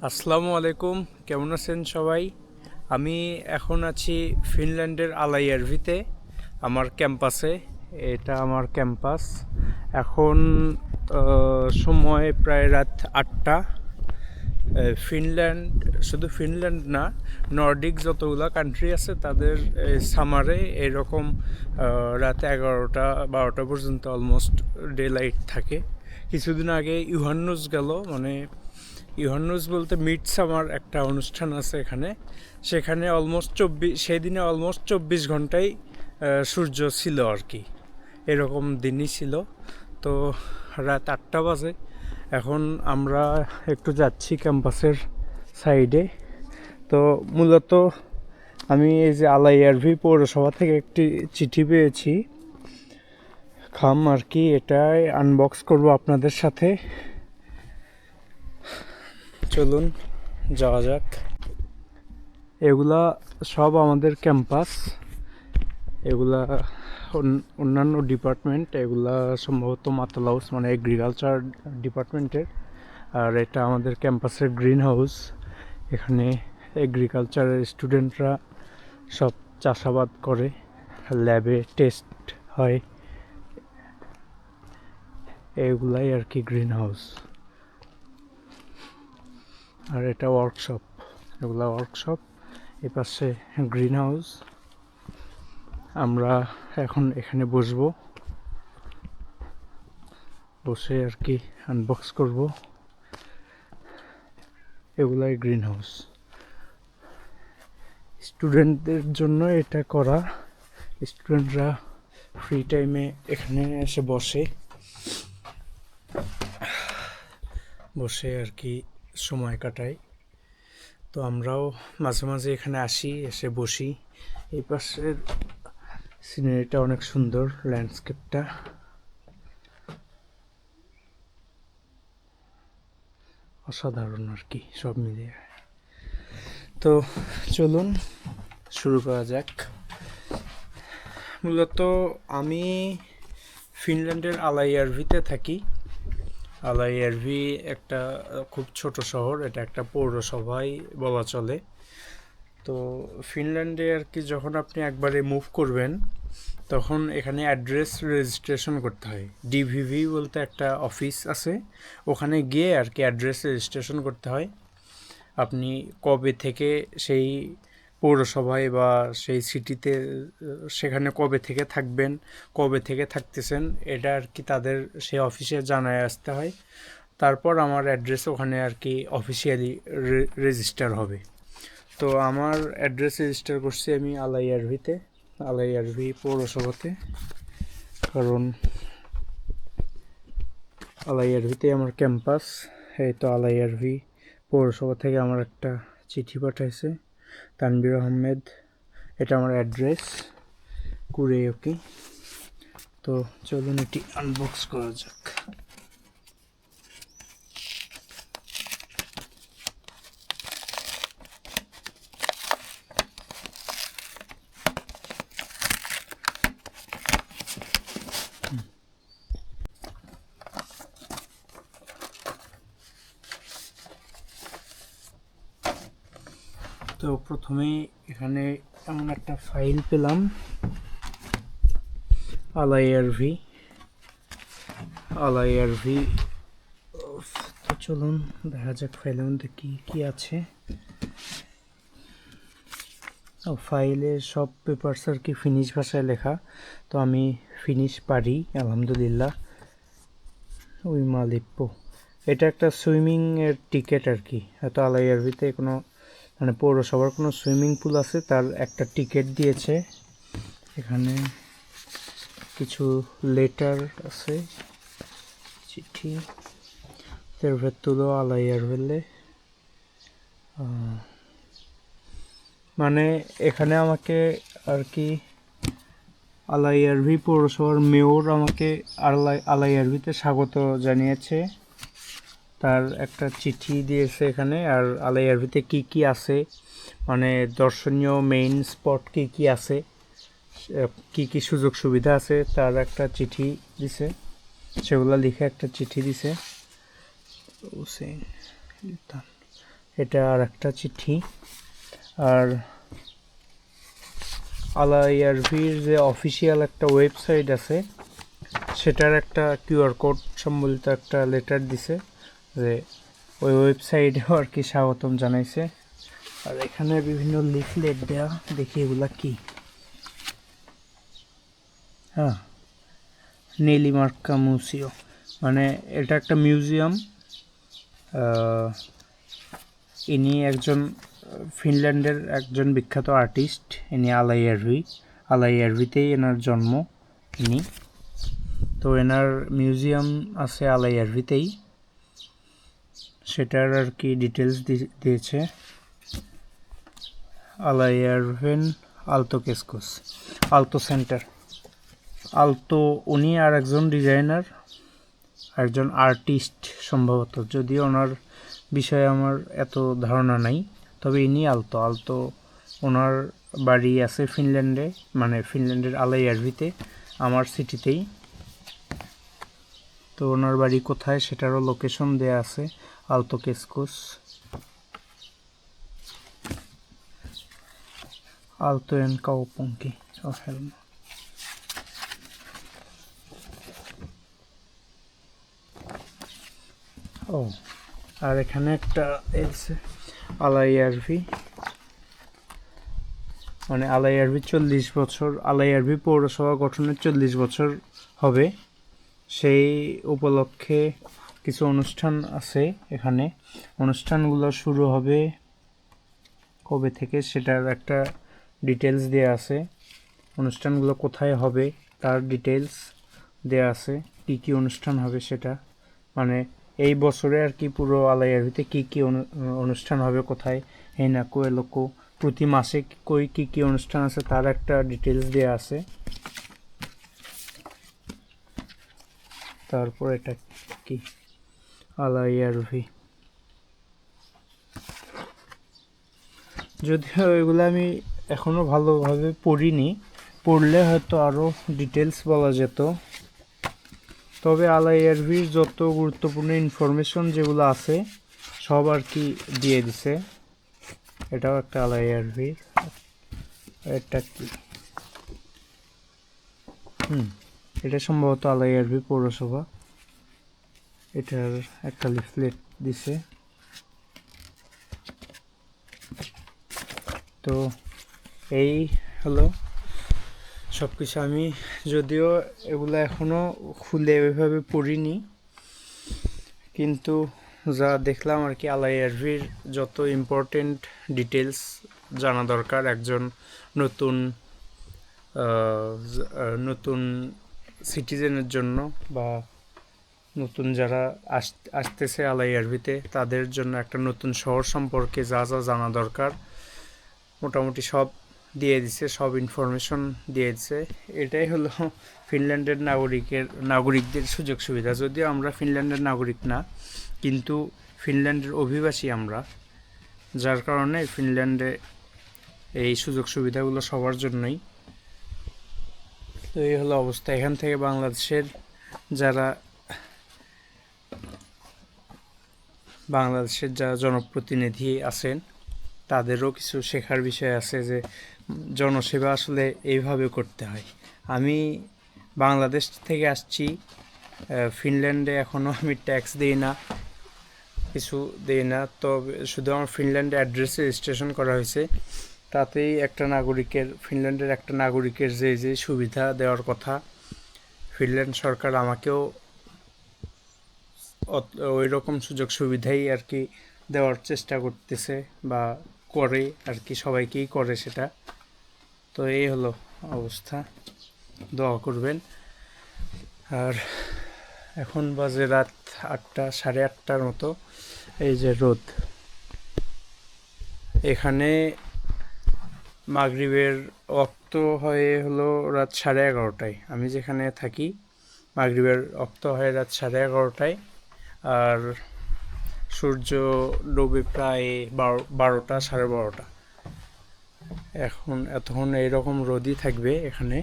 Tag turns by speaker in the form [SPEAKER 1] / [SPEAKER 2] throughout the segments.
[SPEAKER 1] আসসালামু আলাইকুম, কেমন আছেন সবাই? আমি এখন আছি ফিনল্যান্ডের আলাইয়ারভিতে, আমার ক্যাম্পাসে। এটা আমার ক্যাম্পাস। এখন সময় প্রায় রাত 8টা। ফিনল্যান্ড, শুধু ফিনল্যান্ড না, নর্ডিক যতগুলো কান্ট্রি আছে তাদের সামারে এরকম রাত 11টা 12টা পর্যন্ত অলমোস্ট ডে লাইট থাকে। কিছুদিন আগে ইউহান্নুস গেল, মানে ইউহান্নুস বলতে মিড সামার একটা অনুষ্ঠান আছে এখানে। সেখানে সেদিনে অলমোস্ট 24 ঘন্টাই সূর্য ছিল আর কি, এরকম দিনই ছিল। তো রাত 8টা বাজে। এখন আমরা একটু যাচ্ছি ক্যাম্পাসের সাইডে। তো মূলত আমি এই যে আলাইআরভি পৌরসভা থেকে একটি চিঠি পেয়েছি, খাম আর কি, এটাই আনবক্স করব আপনাদের সাথে। চলুন যাওয়া যাক। এগুলা সব আমাদের ক্যাম্পাস, এগুলা অন্যান্য ডিপার্টমেন্ট, এগুলা সম্ভবত মাতাল হাউস মানে এগ্রিকালচার ডিপার্টমেন্টের। আর এটা আমাদের ক্যাম্পাসের গ্রিন হাউস। এখানে এগ্রিকালচারের স্টুডেন্টরা সব চাষাবাদ করে, ল্যাবে টেস্ট হয়, এগুলাই আর কি গ্রিন হাউস। আর এটা ওয়ার্কশপ, এগুলা ওয়ার্কশপ। এ পাশে গ্রিন হাউস। আমরা এখন এখানে বসে আর কি আনবক্স করব। এগুলাই গ্রিন হাউস, স্টুডেন্টদের জন্য এটা করা। স্টুডেন্টরা ফ্রি টাইমে এখানে এসে বসে আর কি সময় কাটায়। তো আমরাও মাঝে মাঝে এখানে আসি, এসে বসি। এই পাশের সিনারিটা অনেক সুন্দর, ল্যান্ডস্কেপটা অসাধারণ আর কি, সব মিলিয়ে। তো চলুন শুরু করা যাক। মূলত আমি ফিনল্যান্ডের আলাইয়ারভিতে থাকি। আলাইয়ারভি একটা খুব ছোট শহর, এটা একটা পৌরসভাই বলা চলে। তো ফিনল্যান্ডে আর কি যখন আপনি একবারে মুভ করবেন তখন এখানে অ্যাড্রেস রেজিস্ট্রেশন করতে হয়। ডিভিভি বলতে একটা অফিস আছে, ওখানে গিয়ে আর কি অ্যাড্রেস রেজিস্ট্রেশন করতে হয়। আপনি কবে থেকে সেই পৌরসভায় বা সেই সিটিতে, সেখানে কবে থেকে থাকবেন, কবে থেকে থাকতেছেন, এটা আর কি তাদের সেই অফিসে জানায় আসতে হয়। তারপর আমার অ্যাড্রেস ওখানে আর কি অফিসিয়ালি রেজিস্টার হবে। তো আমার অ্যাড্রেস রেজিস্টার করছি আমি আলাইআরভিতে, আলাইআরভি পৌরসভাতে। কারণ আলাইআরভিতে আমার ক্যাম্পাস। এই তো আলাইআরভি পৌরসভা থেকে আমার একটা চিঠি পাঠাইছে তানভীর আহমেদ। এটা আমার অ্যাড্রেস কুড়েওকি। তো চলুন এটি আনবক্স করা যাক। তো প্রথমেই এখানে এমন একটা ফাইল পেলাম, আলাইআরভি। তো চলুন দেখা যাক ফাইলের মধ্যে কি কি আছে। ফাইলে সব পেপারস আর কি ফিনিশ ভাষায় লেখা, তো আমি ফিনিশ পারি আলহামদুলিল্লাহ। ওই মালিপ্পো, এটা একটা সুইমিং এর টিকিট আর কি। হয়তো আলাইআরভিতে কোনো মানে পৌরসভার কোনো সুইমিং পুল আছে, তার একটা টিকিট দিয়েছে। এখানে কিছু লেটার আছে, চিঠি, তেরভেত্তুলো আলাইআরভিলে। মানে এখানে আমাকে আর কি আলাইআরভি পৌরসভার মেয়র আমাকে আলাইআরভিতে স্বাগত জানিয়েছে, তার একটা চিঠি দিয়েছে এখানে। আর আলাইআরভিতে কি কি আছে, মানে দর্শনীয় মেইন স্পট কি কি আছে, কি কি সুযোগ সুবিধা আছে, তার একটা চিঠি দিছে। সেগুলো লিখে একটা চিঠি দিছে। এটা আর একটা চিঠি। আর আলাইআরভির যে অফিসিয়াল একটা ওয়েবসাইট আছে সেটার একটা কিউআর কোড সম্বলিত একটা লেটার দিছে, যে ওই ওয়েবসাইটেও আর কি স্বাগতম জানাইছে। আর এখানে বিভিন্ন লিফলেট দেয়া, দেখি এগুলা কি। হ্যাঁ, নেলিমার্কা মিউজিয়াম, মানে এটা একটা মিউজিয়াম। ইনি একজন ফিনল্যান্ডের একজন বিখ্যাত আর্টিস্ট, ইনি আলাইআরভিতেই এনার জন্ম ইনি। তো এনার মিউজিয়াম আছে আলাইআরভিতেই, সেটার আর কি ডিটেলস দিয়েছে। আলাইআরভেন আলতোকেস্কুস আলতো সেন্টার। আলতো উনি আর একজন ডিজাইনার, একজন আর্টিস্ট সম্ভবত, যদিও ওনার বিষয়ে আমার এত ধারণা নাই, তবে ইনি আলতো ওনার বাড়ি আছে ফিনল্যান্ডে, মানে ফিনল্যান্ডের আলাইআরভিতে, আমার সিটিতেই। তো ওনার বাড়ি কোথায় সেটারও লোকেশন দেয়া আছে, আলতোকেস্কুস। আলতো এন্ড কাউপঙ্কি ও হেলম। ও, আর এখানে একটা এসে আলাইআরভি, মানে আলাইআরভি 40 বছর, আলাইআরভি পৌরসভা গঠনের 40 বছর হবে, সেই উপলক্ষে কিছু অনুষ্ঠান আছে এখানে। অনুষ্ঠানগুলো শুরু হবে কবে থেকে সেটার একটা ডিটেলস দেয়া আছে। অনুষ্ঠানগুলো কোথায় হবে তার ডিটেলস দেয়া আছে, কি কি অনুষ্ঠান হবে সেটা, মানে এই বছরে আর কি পুরো আলাইআরভিতে কি কি অনুষ্ঠান হবে, কোথায় হেনাকো এলোকো, প্রতি মাসে কি কি অনুষ্ঠান আছে তার একটা ডিটেলস দেয়া আছে। তারপর এটা কি আলাইআরভি, যদিও এগুলো আমি এখনো ভালোভাবে পড়িনি, পড়লে হয়তো আরও ডিটেলস বলা যেত। তবে আলাইআরভির যত গুরুত্বপূর্ণ ইনফরমেশন যেগুলো আছে সব আর কি দিয়ে দিছে। এটাও একটা আলাইআরভির। এটা কি, এটা সম্ভবত আলাইআরভি পৌরসভা, এটার একটা লিফলেট দিছে। তো এই হলো সব কিছু। আমি যদিও এগুলো এখনও খুলে ওইভাবে পড়িনি, কিন্তু যা দেখলাম আর কি আলাইআরভির যত ইম্পর্টেন্ট ডিটেলস জানা দরকার একজন নতুন সিটিজেনের জন্য, বা নতুন যারা আসতেছে আলাইআরভিতে তাদের জন্য একটা নতুন শহর সম্পর্কে যা যা জানা দরকার মোটামুটি সব দিয়ে দিছে, সব ইনফরমেশন দিয়ে দিছে। এটাই হলো ফিনল্যান্ডের নাগরিকদের সুযোগ সুবিধা। যদিও আমরা ফিনল্যান্ডের নাগরিক না, কিন্তু ফিনল্যান্ডের অভিবাসী আমরা, যার কারণে ফিনল্যান্ডে এই সুযোগ সুবিধাগুলো সবার জন্যই। তো এই হলো অবস্থা। এখান থেকে বাংলাদেশের যারা জনপ্রতিনিধি আছেন তাদেরও কিছু শেখার বিষয় আছে, যে জনসেবা আসলে এইভাবে করতে হয়। আমি বাংলাদেশ থেকে আসছি, ফিনল্যান্ডে এখনও আমি ট্যাক্স দিই না, কিছু দিই না, তবে শুধু আমার ফিনল্যান্ডে অ্যাড্রেসে রেজিস্ট্রেশন করা হয়েছে। তাতেই ফিনল্যান্ডের একটা নাগরিকের যে সুবিধা দেওয়ার কথা, ফিনল্যান্ড সরকার আমাকেও ওই রকম সুযোগ সুবিধাই আর কি দেওয়ার চেষ্টা করতেছে, বা করে আর কি, সবাইকেই করে সেটা। তো এই হলো অবস্থা, দোয়া করবেন। আর এখন বাজে রাত 8টা, 8:30টার মতো। এই যে রোদ, এখানে মাগরিবের ওয়াক্ত হয়ে হলো রাত 11:30টায়। আমি যেখানে থাকি মাগরিবের ওয়াক্ত হয় রাত 11:30টায়, আর সূর্য ডোবে প্রায় 12টা, 12:30। এতক্ষণ এইরকম রোদই থাকবে এখানে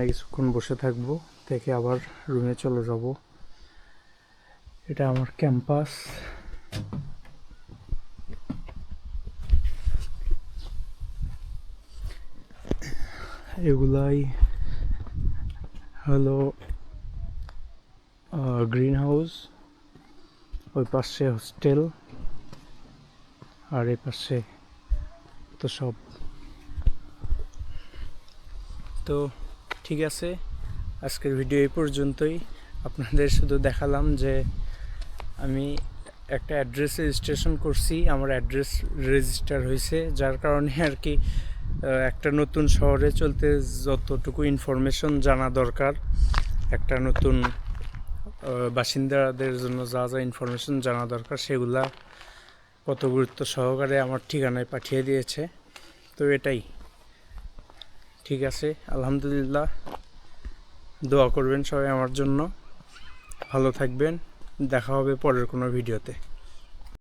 [SPEAKER 1] কিছুক্ষণ বসে থাকবো, থেকে আবার রুমে চলে যাব। এটা আমার ক্যাম্পাস। এগুলাই হলো গ্রিন হাউস, ওই পাশে হোস্টেল, আর এই পাশে তো সব। তো ঠিক আছে, আজকের ভিডিও এই পর্যন্তই। আপনাদের শুধু দেখালাম যে আমি একটা অ্যাড্রেস রেজিস্ট্রেশন করছি, আমার অ্যাড্রেস রেজিস্টার হয়েছে, যার কারণে আর কি একটা নতুন শহরে চলতে যতটুকু ইনফরমেশন জানা দরকার, একটা নতুন বাসিন্দাদের জন্য যা যা ইনফরমেশন জানা দরকার সেগুলা কত গুরুত্ব সহকারে আমার ঠিকানায় পাঠিয়ে দিয়েছে। তো এটাই ঠিক আছে, আলহামদুলিল্লাহ। দোয়া করবেন সবাই আমার জন্য, ভালো থাকবেন, দেখা হবে পরের কোনো ভিডিওতে।